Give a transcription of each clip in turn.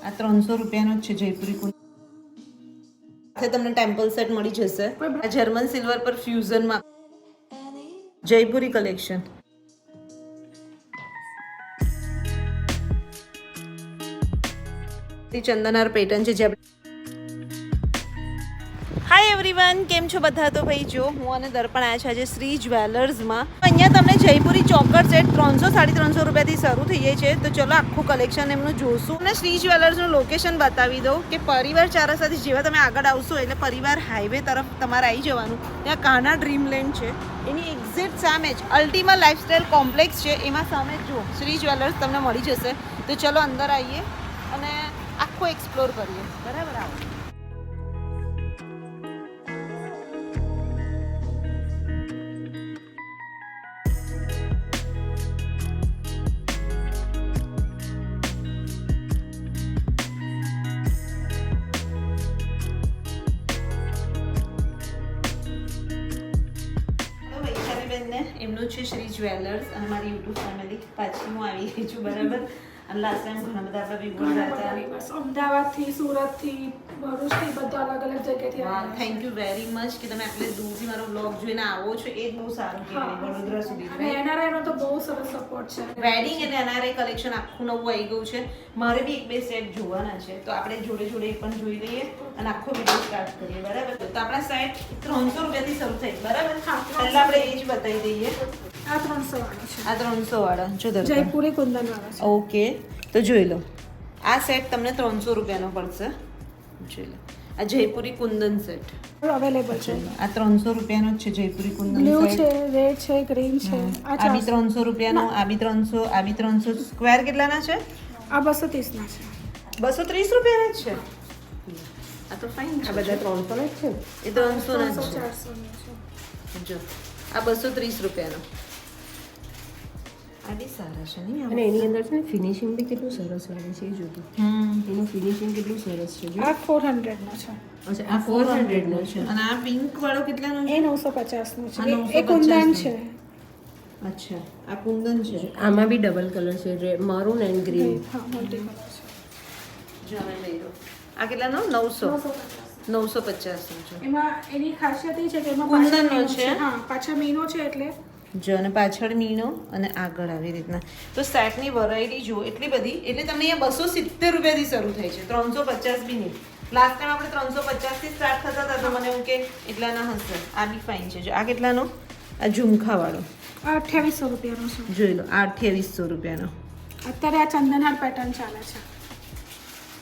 આ 300 રૂપિયાનો જ છે જયપુરી કુંદન. સાથે તમને ટેમ્પલ સેટ મળી જશે. આ જર્મન સિલ્વર પર ફ્યુઝનમાં જયપુરી કલેક્શન. ચંદનાર પેટર્ન છે જે હાય એવરીવન, કેમ છો બધા? તો ભાઈ જો હું અને દર્પણ આવ્યા છે આજે શ્રી જ્વેલર્સમાં. અહીંયા તમને જયપુરી ચોકર સેટ 300-350 રૂપિયાથી શરૂ થઈ જાય છે. તો ચલો આખું કલેક્શન એમનું જોશું અને શ્રી જ્વેલર્સનું લોકેશન બતાવી દઉં કે પરિવાર ચારા સાથે જેવા તમે આગળ આવશો એટલે પરિવાર હાઈવે તરફ તમારે આવી જવાનું. ત્યાં કાના ડ્રીમલેન્ડ છે, એની એક્ઝેક્ટ સામે જ અલ્ટિમા લાઇફસ્ટાઇલ કોમ્પ્લેક્સ છે, એમાં સામે જ જુઓ શ્રી જ્વેલર્સ તમને મળી જશે. તો ચલો અંદર આવીએ અને આખું એક્સપ્લોર કરીએ. બરાબર, આવો. એમનું છે શ્રી જ્વેલર્સ અને મારી યુટ્યુબ ફેમિલી. પાછી હું આવી ગઈ છું. બરાબર. અને લાસ્ટ ટાઈમ ઘણા બધા આપણા વિવર્સ હતા અમદાવાદથી, સુરતથી, ભરૂચથી, બધા અલગ અલગ જગ્યાથી. હા, થેન્ક યુ વેરી મચ કે તમે આટલે દૂરથી મારો બ્લોગ જોઈને આવો છો. એ જ બહુ સારું કહેવાય વડોદરા સુધી. અને એનઆરઆઈ નો તો બહુ સરસ સપોર્ટ છે. વેડિંગ અને એનઆરઆઈ કલેક્શન આખું નવું આવી ગયું છે. મારે બી એક બે સેટ જોવાના છે, તો આપણે જોડે જોડે એ પણ જોઈ લઈએ અને આખો વિડીયો સ્ટાર્ટ કરીએ. બરાબર. તો આપણા સેટ 300 રૂપિયાથી શરૂ થાય. બરાબર. પહેલા આપણે એ જ બતાવી દઈએ. આ 300 વાળો છે. આ 300 વાળા જો જયપુરી કુંદન વાળો છે. ઓકે, તો જોઈ લો. આ સેટ તમને 300 રૂપિયાનો પડશે. જોઈ લો, આ જયપુરી કુંદન સેટ અવેલેબલ છે. આ 300 રૂપિયાનો જ છે જયપુરી કુંદન બ્લુ સેટ. છે, રેડ છે, ગ્રીન છે. આ બી 300 રૂપિયાનો, આ બી 300, આ બી 300. સ્ક્વેર કેટલાના છે? આ 230 ના છે. 230 રૂપિયાના જ છે. આ તો ફાઇન છે. આ બધા 300 ના જ છે. એ 300 ના જ 400 છે. ના છે. જો આ 230 રૂપિયાનો. આ બી સારા છે નહીં? અને એની અંદર છે ને ફિનિશિંગ બી કેટલું સરસ આવે છે એ જોતું. એનું ફિનિશિંગ કેટલું સરસ છે જો. આ 400 નો છે. અચ્છા, આ 400 નો છે. અને આ પિંક વાળો કેટલાનો એ છે? 950 નું આ છે. 950 એ કુંદન છે. અચ્છા, આ કુંદન છે. આમાં બી ડબલ કલર છે, મરૂન એન્ડ ગ્રીન. હા, મલ્ટી કલર છે. જો અમે લઈ લો. આ કેટલાનો? 900. 950 નો છે. એમાં એની ખાસિયત એ છે કે એમાં કુંદનનો પાછળ મીનો છે. હા, પાછળ મીનો છે એટલે જો અને પાછળ મીનો અને આગળ આવી રીતના. તો સેટની વેરાયટી જો એટલી બધી, એટલે તમને અહીંયા 270 રૂપિયાથી શરૂ થાય છે, 350 બી નહીં. લાસ્ટ ટાઈમ આપણે 350 થી સ્ટાર્ટ થતા હતા, તો મને એવું કે એટલાના હશે. આ બી ફાઇન છે. જો આ કેટલાનો? આ ઝુમખા વાળો આ 2800 રૂપિયાનો છે. જોઈ લો, આ 2800 રૂપિયાનો. અત્યારે આ ચંદનહાર પેટર્ન ચાલે છે.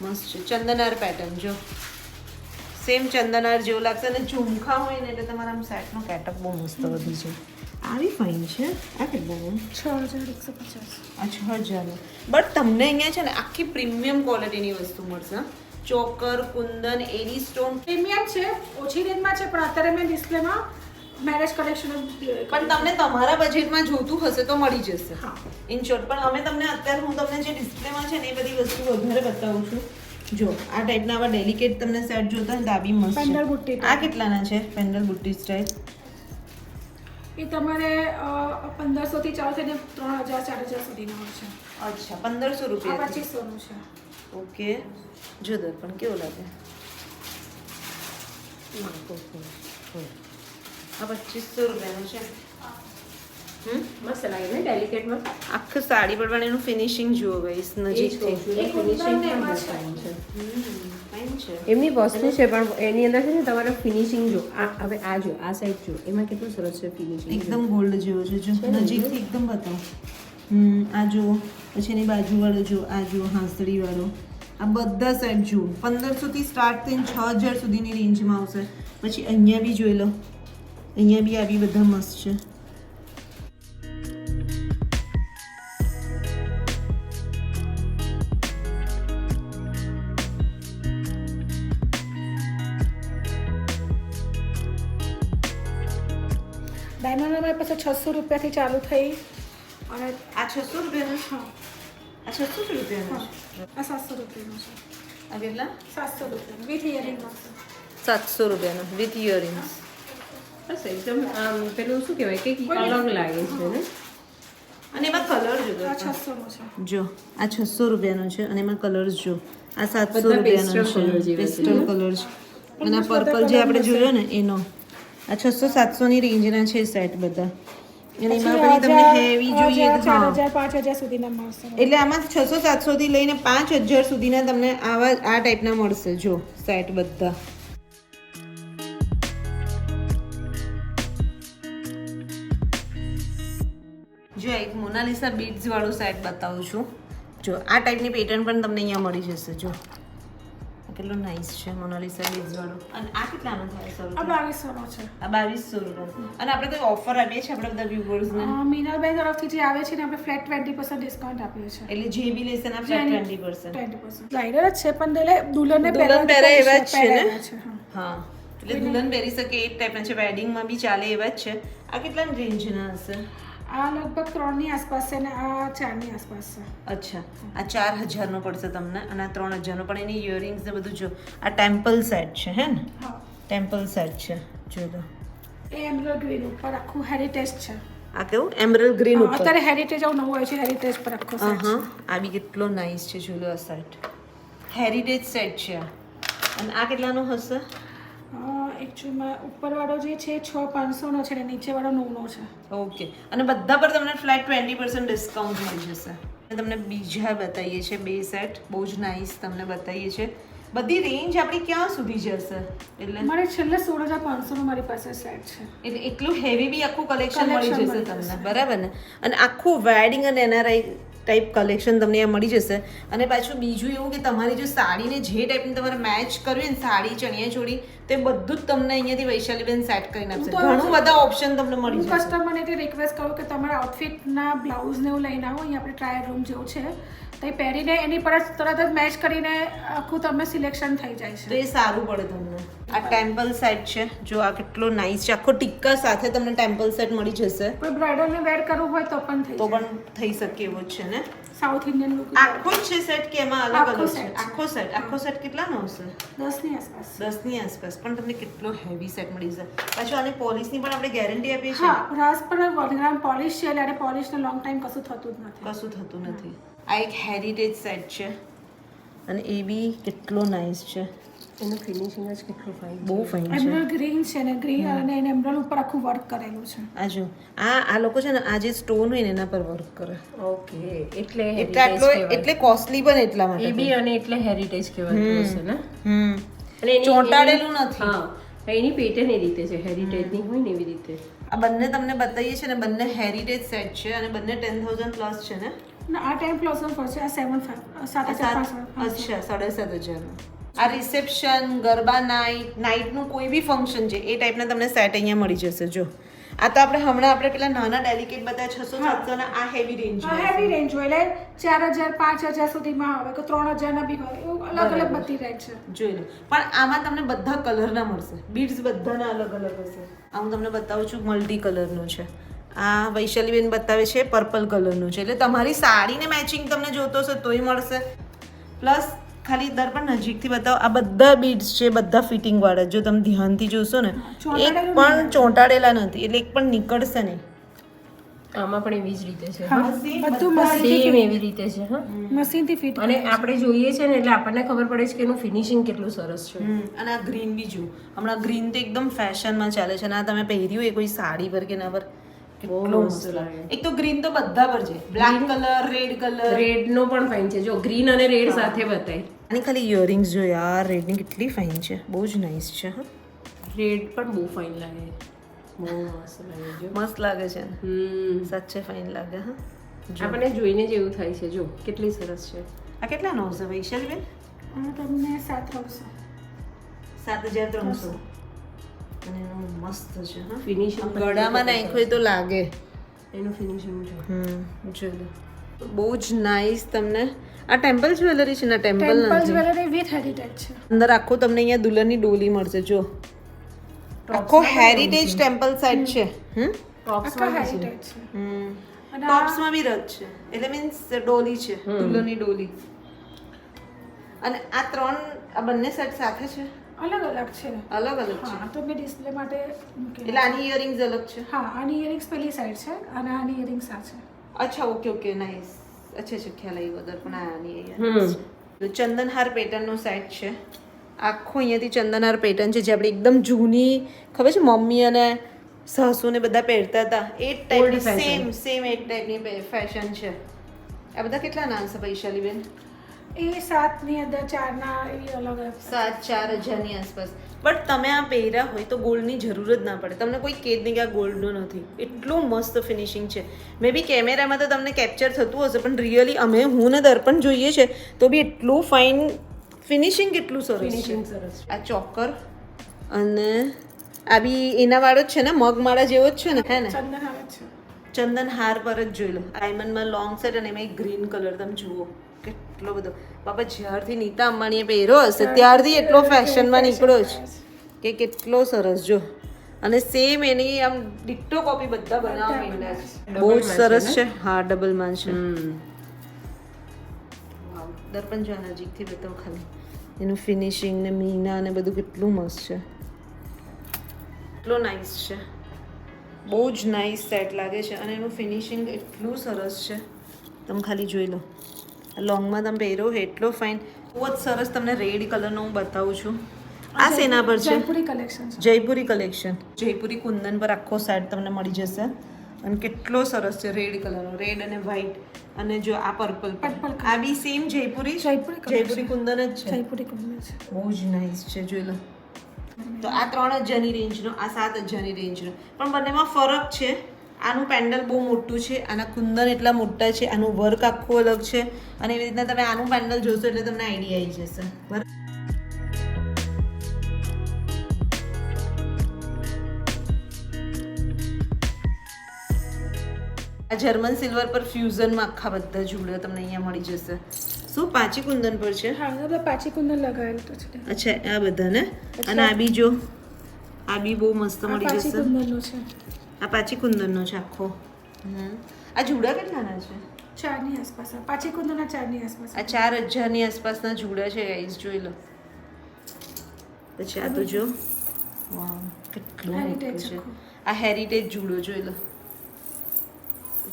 મસ્ત છે ચંદનાર પેટર્ન. જો સેમ ચંદનાર જેવું લાગશે અને ઝુમખા હોય ને એટલે તમારા આમ સેટનો કેટઅપ બહુ મસ્ત વધી છે. આ બી ફાઇન છે. આ કેટલાનું? 6150. આ 6000. બટ તમને અહીંયા છે ને આખી પ્રીમિયમ ક્વોલિટીની વસ્તુ મળશે. ચોકર, કુંદન, એડી સ્ટોન પ્રીમિયમ છે, ઓછી રેન્જમાં છે, પણ અત્યારે મેં ડિસ્પ્લેમાં મેરેજ કલેક્શન પણ તમને તમારા બજેટમાં જોતું હશે તો મળી જશે. હા. In short. પણ અમે તમને અત્યારે હું તમને જે ડિસ્પ્લેમાં છે ને એ બધી વસ્તુ વધારે બતાવું છું. જો આ ટાઈપના આવા ડેલિકેટ તમને સેટ જોતા હોય તો આ બી મસ્ત છે. પેન્ડલ બુટ્ટી. આ કેટલાના છે? Pedal બુટ્ટી style. એ તમારે 1500 થી ચાલુ થઈને 3000-4000 સુધીનો હોય છે. અચ્છા, 1500 આ રૂપિયા. 2500 નું છે. ઓકે, જો દર્પણ કેવો લાગે? આ 2500 રૂપિયાનું છે. મસ્ત લાગે ને ડેલિકેટમાં. આખું સાડી પર પણ એનું ફિનિશિંગ જુઓ ગાઈસ નજીકથી. ફિનિશિંગ એમાં છે. ફાઇન છે. ફાઇન છે. એમની વસ્તુ છે પણ એની અંદર છે ને તમારે ફિનિશિંગ જો. આ હવે આ જો, આ સાઈડ જો, એમાં કેટલું સરસ છે ફિનિશિંગ. એકદમ ગોલ્ડ જેવો છે. જો નજીકથી એકદમ બતાવો. આ જુઓ, પછી એની બાજુવાળો જુઓ, આ જુઓ હાંસડી વાળો. આ બધા સેટ જુઓ 1500 થી સ્ટાર્ટ થઈને 6000 સુધીની રેન્જમાં આવશે. પછી અહીંયા બી જોઈ લો, અહીંયા બી આ બી બધા મસ્ત છે. ડાયમંડમાં પછી 600 રૂપિયાથી ચાલુ થઈ અને આ 600 રૂપિયાનો છે. હા, આ 600 રૂપિયાનો હા, છે. આ 700 રૂપિયાનો છે. આ કેટલા? 700 રૂપિયાનો વિથ ઇયરિંગ. 700 રૂપિયાનો વિથ ઇયરિંગ્સ. બસ એકદમ આમ પેલું શું કહેવાય કંઈક અલગ લાગે છે ને. અને એમાં કલર જો આ 600 નો છે. જો આ 600 રૂપિયાનો છે અને એમાં કલર્સ જો આ 700 બધા રૂપિયાનો pastel colour છે જેવા છે. પેસ્ટલ કલર છે અને આ પર્પલ જે આપણે જોયો ને એનો આ 600-700 ની રેન્જના છે સેટ બધા અને એમાં પછી તમને હેવી જોઈએ તો હા 4000 5000 સુધીના મળશે. એટલે આમાં 600-700 થી લઈને 5000 સુધીના તમને આવા આ ટાઈપના મળશે જો સેટ બધા જો એક મોનાલિસા બીડ્સ વાળું સેટ બતાવું છું જો આ ટાઈપની પેટર્ન પણ તમને અહીંયા મળી જશે જો આ કેટલું નાઇસ છે મોનાલિસા બીડ્સ વાળું અને આ કેટલાનો થાય સર આ 2200 નો છે. આ 2200 રૂપિયા અને આપણે કોઈ ઓફર આપીએ છીએ આપણે બધા વ્યુઅર્સને મીનાલભાઈ તરફથી જે આવે છે ને આપણે ફ્લેટ 20% ડિસ્કાઉન્ટ આપીએ છીએ. એટલે જે બી લેશે ને ફ્લેટ 20% 20% લાઇનર જ છે પણ એટલે દુલ્હનને દુલ્હન પહેરે એવા જ છે ને પહેરાવ્યા છે. હા એટલે દુલ્હન પહેરી શકે એ ટાઈપના છે વેડિંગમાં બી ચાલે એવા જ છે આ કેટલાની રેન્જના હશે આ લગભગ 3 ની આસપાસ છે ને આ 4 ની આસપાસ છે. અચ્છા આ 4000 નો પડશે તમને અને આ 3000 નો પણ એની ઇયરિંગ્સ ને બધું જો આ ટેમ્પલ સેટ છે હે ને હા ટેમ્પલ સેટ છે જો તો એ એમરલ્ડ ગ્રીન ઉપર આખું હેરિટેજ છે. આ કેવું એમરલ્ડ ગ્રીન ઉપર અત્યારે હેરિટેજ આવું નવું આવ્યું છે હેરિટેજ પર આખો સેટ હા આ બી કેટલો નાઇસ છે જો આ સેટ હેરિટેજ સેટ છે આ. અને આ કેટલાનો હશે એકચ્યુઅલમાં ઉપરવાળો જે છે 6500 નો છે અને નીચેવાળો 9 નો છે. ઓકે અને બધા પર તમને ફ્લેટ 20% ડિસ્કાઉન્ટ મળી જશે તમને બીજા બતાવીએ છીએ બે સેટ બહુ જ નાઇસ તમને બતાવીએ છીએ બધી રેન્જ આપણી ક્યાં સુધી જશે એટલે મારે છેલ્લે 16500 નો મારી પાસે સેટ છે. એટલે એટલું હેવી બી આખું કલેક્શન મળી Collection જશે મળી તમને જશે. બરાબર ને અને આખું વેડિંગ અને એનઆરઆઈ ટાઈપ કલેક્શન તમને અહીંયા મળી જશે અને પાછું બીજું એવું કે તમારી જો સાડીને જે ટાઈપની તમારે મેચ કરવી હોય ને સાડી ચણિયા ચોળી તે બધું જ તમને અહીંયાથી વૈશાલીબેન સેટ કરીને આપશે હું તો ઘણું બધા ઓપ્શન તમને હું મળી જશે કસ્ટમરને તે રિક્વેસ્ટ કરું કે તમારા આઉટફિટના બ્લાઉઝ ને એવું લઈને આવો અહીંયા આપણે ટ્રાયલ રૂમ જેવું છે તો એ પહેરીને એની પર જ તરત જ મેચ કરીને આખું તમે સિલેક્શન થઈ જાય તો છે. એ સારું પડે તમને આ ટેમ્પલ સેટ છે જો આ કેટલો નાઇસ છે આખો ટિક્કા સાથે તમને ટેમ્પલ સેટ મળી જશે કોઈ બ્રાઇડલને વેર કરવું હોય તો પણ થઈ તો જાય. પણ થઈ શકે એવો જ છે ને સાઉથ ઇન્ડિયન લુક આખો જ છે સેટ કે એમાં અલગ આખો અલગ છે set છે. આખો સેટ કેટલાનો હશે 10 ની આસપાસ. 10 ની આસપાસ પણ તમને કેટલો હેવી સેટ મળી જશે પાછું આની પોલિશની પણ આપણે ગેરંટી આપીએ છીએ હા રાસ પર 1 ગ્રામ પોલિશ છે એટલે પોલિશને લોંગ ટાઈમ કશું થતું જ નથી. કશું થતું નથી આ એક હેરિટેજ સેટ છે અને એ બી કેટલો નાઇસ છે એનું ફિનિશિંગ જ કેટલું ફાઇન બહુ ફાઇન છે એમરલ્ડ ગ્રીન છે ને ગ્રીન અને એને એમરલ્ડ ઉપર આખું વર્ક કરેલું છે. આ જો આ લોકો છે ને આ જે સ્ટોન હોય ને એના પર વર્ક કરે ઓકે એટલે એટલે આટલો એટલે કોસ્ટલી પણ એટલા એ માટે બી અને એટલે હેરિટેજ કહેવાતું હશે ને હમ અને એની ચોંટાડેલું નથી હા એની પેટર્ન એ રીતે છે હેરિટેજની હોય ને એવી રીતે આ બંને તમને બતાવીએ છીએ ને બંને હેરિટેજ સેટ છે અને બંને 10,000 પ્લસ છે ને અને આ 10,000 પર છે આ 7,500. અચ્છા 7,500 આ રિસેપ્શન ગરબા નાઇટનું કોઈ બી ફંક્શન છે એ ટાઈપના તમને સેટ અહીંયા મળી જશે જો આ તો આપણે હમણાં આપણે પેલા નાના ડેલિકેટ બધા 600-700 ના આ હેવી રેન્જ હા હેવી રેન્જ હોય એટલે 4,000 5,000 સુધીમાં આવે કે 3,000 ના બી હોય એવું અલગ અલગ બધી રેન્જ છે. જોઈ લો પણ આમાં તમને બધા કલરના મળશે બીડ્સ બધાના અલગ અલગ હશે આ હું તમને બતાવું છું મલ્ટી કલરનું છે આ વૈશાલીબેન બતાવે છે પર્પલ કલરનું છે એટલે તમારી સાડીને મેચિંગ તમને જોતો હશે તોય મળશે પ્લસ ખાલી દર્પણ નજીકથી બતાવો આ બધા બીડ્સ છે બધા ફિટિંગ વાળા જો તમે ધ્યાનથી જોશો ને એક પણ ચોંટાડેલા નથી એટલે એક પણ નીકળશે નહીં આમાં પણ એવી જ રીતે છે હા બધું સેમ એવી રીતે છે હા મશીનથી ફિટ અને આપણે જોઈએ છે ને એટલે આપણને ખબર પડે છે કે એનું ફિનિશિંગ કેટલું સરસ છે અને આ ગ્રીન બી જો હમણાં ગ્રીન તો એકદમ ફેશનમાં ચાલે છે અને આ તમે પહેર્યું હોય કોઈ સાડી પર કે ના પર કેટલો મસ્ત લાગે એક તો ગ્રીન તો બધા પર છે black colour red colour red નો પણ ફાઇન છે જો ગ્રીન અને રેડ સાથે બતાય આની ખાલી ઇયરિંગ્સ જો યાર રેડની કેટલી ફાઇન છે બહુ જ નાઇસ છે હા રેડ પણ બહુ ફાઇન લાગે બહુ મસ્ત લાગે જો મસ્ત લાગે છે ને સાચે ફાઇન લાગે હા આપણને જોઈને જ એવું થાય છે જો કેટલી સરસ છે આ કેટલાનો હશે વૈશાલીબેન આ તમને 7,300. 7,300 અને એનું મસ્ત છે હા ફિનિશિંગ ગળામાં નાખ્યું તો લાગે એનું ફિનિશિંગ જો જો બહુ જ નાઇસ તમને આ ટેમ્પલ જ્વેલરી છે ને ટેમ્પલ ટેમ્પલ નથી જ્વેલરી વિથ હેરિટેજ છે. અંદર આખો તમને અહીંયા દુલ્હનની ડોલી મળશે જો આખો હેરિટેજ ટેમ્પલ સાઇડ છે આખા હેરિટેજ છે. અને ટોપ્સમાં બી રથ છે એટલે મીન્સ ડોલી છે દુલ્હનની ડોલી અને આ આ બંને સેટ સાથે છે અલગ અલગ છે. અલગ અલગ છે હા તો મેં ડિસ્પ્લે માટે મૂકેલા. એટલે આની ઇયરિંગ્સ અલગ છે હા આની ઇયરિંગ્સ પેલી સાઈડ છે અને આની ઇયરિંગ્સ આ છે. અચ્છા ઓકે નાઈસ. અચ્છા ખ્યાલ આવ્યો. દર્પણ આની અહીંયા તો ચંદનહાર પેટર્નનો સેટ છે. આખો અહીંયાથી ચંદનહાર પેટર્ન છે જે આપણે એકદમ જૂની ખબર છે મમ્મી અને સાસુને બધા પહેરતા હતા એ જ ટાઈપની સેમ એ ટાઈપની ફેશન છે. આ બધા કેટલા ના છે વૈશાલીબેન? એ 7ની અંદર 4ના એવી અલગ અલગ 4,000ની આસપાસ. બટ તમે આ પહેર્યા હોય તો ગોલ્ડની જરૂર જ ના પડે. તમને કોઈ કહે જ નહીં કે આ ગોલ્ડનો નથી. એટલું મસ્ત ફિનિશિંગ છે. મે બી કેમેરામાં તો તમને કેપ્ચર થતું હશે પણ રિયલી હું ને દર્પણ જોઈએ છે તો બી એટલું ફાઇન ફિનિશિંગ કેટલું સરસ છે. આ ચોકર અને આ બી એના વાળો જ છે ને મગમાળા જેવો જ છે ને હે ને ચંદન આવે છે. ચંદન હાર પર જ જોઈ લો. ડાયમંડમાં લોંગ સેટ અને એમાં એક ગ્રીન કલર તમે જુઓ કેટલો બધો. બાપા જ્યારથી નીતા અંબાણીએ પહેર્યો હશે ત્યારથી એટલો ફેશનમાં નીકળ્યો છે કે કેટલો સરસ જો. અને સેમ એની આમ ડિક્ટો કોપી બધા બનાવવા માંડ્યા છે. બહુ જ સરસ છે. હા ડબલમાં છે. દર્પણ જો નજીકથી બતાવો ખાલી એનું ફિનિશિંગ ને મીના ને બધું કેટલું મસ્ત છે. એટલો નાઇસ છે. બહુ જ નાઇસ સેટ લાગે છે અને એનું ફિનિશિંગ એટલું સરસ છે. તમે ખાલી જોઈ લો. લોંગમાં તમે પહેરો એટલો ફાઇન. બહુ જ સરસ. તમને રેડ કલરનો હું બતાવું છું. આ સેના પર છે? જયપુરી કલેક્શન. જયપુરી કલેક્શન. જયપુરી કુંદન પર આખો સેટ તમને મળી જશે અને કેટલો સરસ છે. રેડ કલરનો, રેડ અને વ્હાઈટ અને જો આ પર્પલ આ બી સેમ જયપુરી કુંદન જ છે. જયપુરી કુંદન છે. બહુ જ નાઇસ છે. જોઈ લો. તો આ 3,000ની રેન્જનો, આ 7,000ની રેન્જનો. પણ બંનેમાં ફરક છે. આનું પેન્ડલ બહુ મોટું છે, આના કુંદન એટલા મોટા છે, આનું વર્ક આખું અલગ છે અને એવી રીતના તમે આનું પેન્ડલ જોશો એટલે તમને આઈડિયા આવી જશે. બરાબર. આ જર્મન સિલ્વર પર ફ્યુઝનમાં આખા બધા જુડો તમને અહીંયા મળી જશે. શું પાચી કુંદન પર છે? હા એટલે પાછી કુંદન લગાવેલું તો છે. અચ્છા આ બધા ને. અને આ બી જો આ બી બહુ મસ્ત મળી પાછી જશે. કુંદનનો છે. આ પાચી કુંદનનો છે આખો. આ જુડા કેટલાના છે? 4ની આસપાસ. પાછી કુંદનના 4ની આસપાસ. આ 4,000ની આસપાસના જુડા છે ગાઈસ. જોઈ લો. પછી આ તો જો વાવ કેટલું મોટું છે. આ હેરિટેજ જુડો જોઈ લો.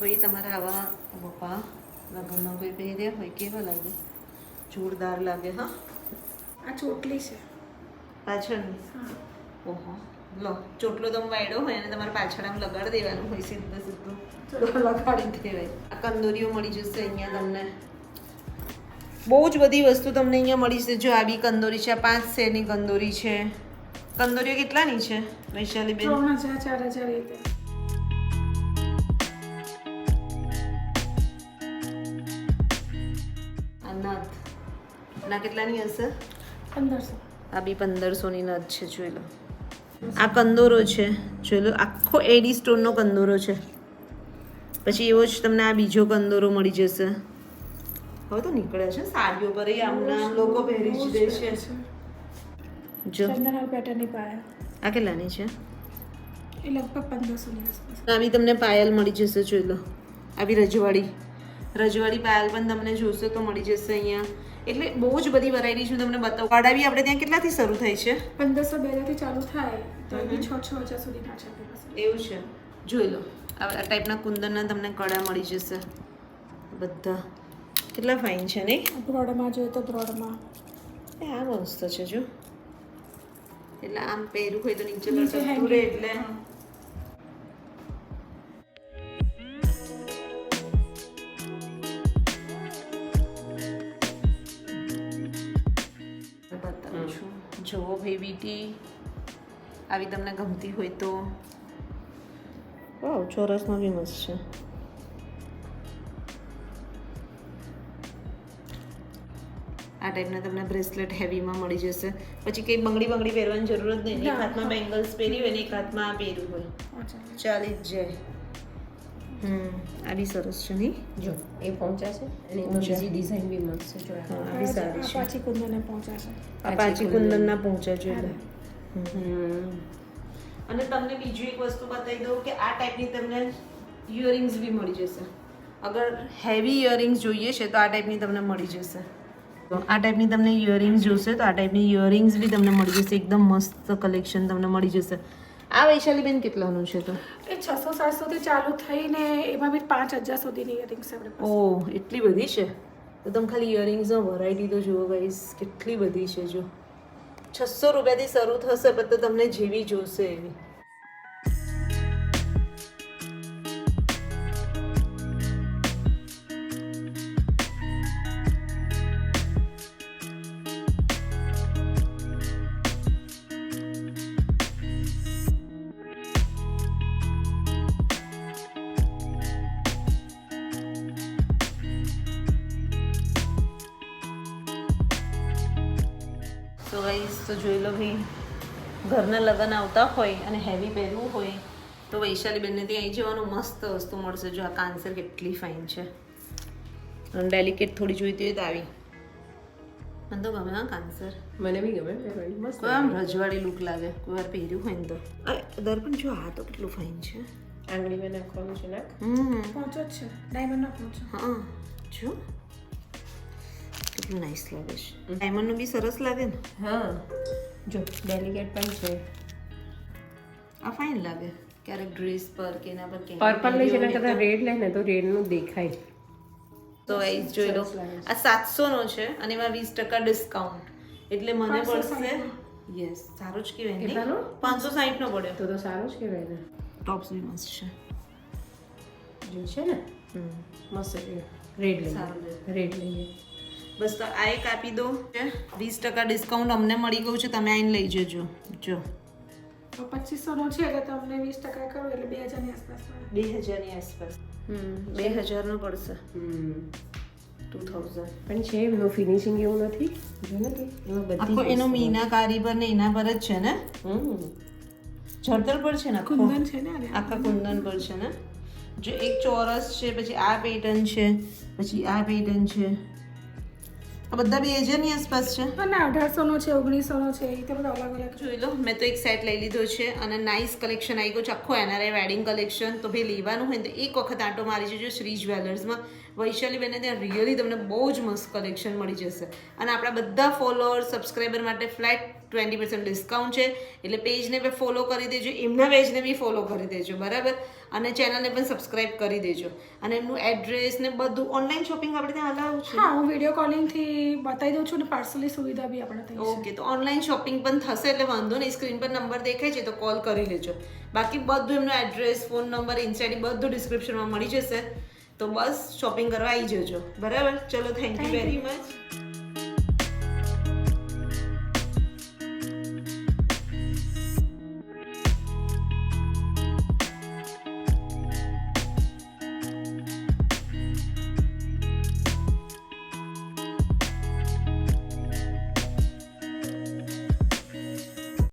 ભાઈ તમારા આવા પપ્પા લગ્નમાં કોઈ પહેર્યા હોય કેવા લાગે? જોરદાર લાગે. હા આ ચોટલી છે પાછળની. ઓહો લો ચોટલો તમે વાયડો હોય અને તમારે પાછળ આમ લગાડી દેવાનું હોય સીધું લગાડી દેવાય. આ કંદોરીઓ મળી જશે અહીંયા તમને. બહુ જ બધી વસ્તુ તમને અહીંયા મળી જશે. જો આ બી કંદોરી છે. આ 5 શેરની કંદોરી છે. કંદોરીઓ કેટલાની છે વૈશાલીબેન? 3,000 4,000 રીતે. નથ ના કેટલાની હશે? 1500. આ બી 1500ની નથ છે. જોઈ લો. આ કંદોરો છે. જોઈ લો આખો એડી સ્ટોનનો કંદોરો છે. પછી એવો જ તમને આ બીજો કંદોરો મળી જશે. હવે તો નીકળ્યા છે સાડીઓ પર આમના લોકો પહેરી જ દે છે. જો ચંદનહાર પેટર્નની પાયા. આ કેટલાની છે? એ લગભગ 1500ની આસપાસ. આ બી તમને પાયલ મળી જશે. જોઈ લો આ બી રજવાડી પાયલ પણ તમને જોશો તો મળી જશે અહીંયા. એટલે બહુ જ બધી વેરાયટી છે તમને બતાવું. વાડા બી આપણે ત્યાં કેટલાથી શરૂ થાય છે? 1500 થી ચાલુ થાય તો એ બી 6,000 સુધીના છે. એવું છે. જોઈ લો આ ટાઈપના કુંદનના તમને કડા મળી જશે બધા. કેટલા ફાઇન છે નહીં? બ્રોડમાં જોઈએ તો બ્રોડમાં આ મસ્ત છે. જો એટલે આમ પહેરું હોય તો નીચે લટકતું રહે એટલે બતાવું છું. જુઓ ભાઈ વીટી આવી તમને ગમતી હોય તો. વાવ ચોરસમાં બી મસ્ત છે. આ ટાઈપના તમને બ્રેસલેટ હેવીમાં મળી જશે. પછી કંઈ બંગડી પહેરવાની જરૂર જ નહીં. એક હાથમાં બેંગલ્સ પહેરી હોય ને એક હાથમાં આ પહેર્યું હોય ચાલી જ જાય. આ બી સરસ છે નહીં? જો એ પહોંચા છે અને એમાં બીજી ડિઝાઇન બી મસ્ત છે. જો આ બી સારી છે. પાછી કુંદનના પહોંચા છે. આ પાચી કુંદનના પહોંચા જોઈ લો. અને તમને બીજું એક વસ્તુ બતાવી દઉં કે આ ટાઈપની તમને ઇયરિંગ્સ બી મળી જશે. અગર હેવી ઇયરિંગ્સ જોઈએ છે તો આ ટાઈપની તમને મળી જશે. આ ટાઈપની તમને ઇયરિંગ્સ જોશે તો આ ટાઈપની ઇયરિંગ્સ બી તમને મળી જશે. એકદમ મસ્ત કલેક્શન તમને મળી જશે. આ વૈશાલીબેન કેટલાનું છે તો એ 600-700 થી ચાલુ થઈને એમાં બી 5000 સુધીની ઇયરિંગ્સ આપણે પાસે. ઓહ એટલી બધી છે તો તમે ખાલી ઇયરિંગ્સનો વેરાયટી તો જુઓ ગાઈસ કેટલી બધી છે જો 600 રૂપિયાથી શરૂ થશે પણ તો તમને જેવી જોશે એવી તો ગાઈસ તો જોઈ લો ભાઈ ઘરના લગ્ન આવતા હોય અને હેવી પહેરવું હોય તો વૈશાલીબેનને ત્યાં આવી જવાનું મસ્ત વસ્તુ મળશે જો આ કાંસર કેટલી ફાઇન છે અને ડેલિકેટ થોડી જોઈતી હોય તો આવી મને તો ગમે હા કાંસર મને બી ગમે પહેરવાની મસ્ત કોઈ આમ રજવાડી લુક લાગે કોઈ વાર પહેર્યું હોય ને તો દર્પણ જો આ તો કેટલું ફાઇન છે આંગળીમાં નાખવાનું છે નાખ પહોંચો જ છે ડાયમંડનો પહોંચો. હા જો કેટલું નાઇસ લાગે છે ડાયમંડનું બી સરસ લાગે ને હા જો ડેલિકેટ પણ છે આ ફાઇન લાગે ક્યારેક ડ્રેસ પર કે એના પર પર્પલ લઈ છે ને કદાચ રેડ લે ને તો રેડનું દેખાય તો ગાઈસ જોઈ લો આ 700 નો છે અને એમાં 20% ડિસ્કાઉન્ટ એટલે મને પડશે યસ સારું જ કહેવાય ને કેટલાનો? 560 નો પડ્યો તો સારું જ કહેવાય ને ટોપ્સ બી મસ્ત છે જો છે ને મસ્ત રેડ લઈએ સારું છે. રેડ લઈએ બસ તો આ એક આપી દો 20% ડિસ્કાઉન્ટ અમને મળી ગયું છે તમે આઈને લઈ જજો જો તો 2500 નો છે એટલે તમને 20% કરો એટલે 2000 ની આસપાસ પડે. 2000 ની આસપાસ 2000 નો પડશે 2000 પણ છે એનું ફિનિશિંગ એવું નથી જો ને તું એમાં બધી આખો એનો મીનાકારી પર ને એના પર જ છે ને જડતર પર છે ને આખો કુંદન છે ને આને. આખા કુંદન પર છે ને જો એક ચોરસ છે પછી આ પેટર્ન છે પછી આ પેટર્ન છે આ બધા 2000 ની આસપાસ છે અને 1800 નો છે 1900 નો છે એ રીતે બધા અલગ અલગ જોઈ લો મેં તો એક સેટ લઈ લીધો છે અને નાઇસ કલેક્શન આવી ગયું છે આખો એનઆરઆઈ વેડિંગ કલેક્શન તો ભાઈ લેવાનું હોય ને તો એક વખત આંટો મારી જજો શ્રી જ્વેલર્સમાં વૈશાલીબેનને ત્યાં રિયલી તમને બહુ જ મસ્ત કલેક્શન મળી જશે અને આપણા બધા ફોલોઅર સબસ્ક્રાઈબર માટે ફ્લેટ 20% ડિસ્કાઉન્ટ છે એટલે પેજને બી ફોલો કરી દેજો એમના પેજને બી ફોલો કરી દેજો બરાબર અને ચેનલને પણ સબસ્ક્રાઇબ કરી દેજો અને એમનું એડ્રેસ ને બધું ઓનલાઈન શોપિંગ આપણે ત્યાં અલાઉ છે હા હું વિડીયો કોલિંગથી બતાવી દઉં છું ને પાર્સલની સુવિધા બી આપણે ત્યાં છે. ઓકે તો ઓનલાઈન શોપિંગ પણ થશે એટલે વાંધો નહીં સ્ક્રીન પર નંબર દેખાય છે તો કોલ કરી લેજો બાકી બધું એમનું એડ્રેસ ફોન નંબર ઇન્સ્ટાડી બધું ડિસ્ક્રિપ્શનમાં મળી જશે તો બસ શોપિંગ કરવા આવી જજો બરાબર ચલો થેન્ક યુ વેરી મચ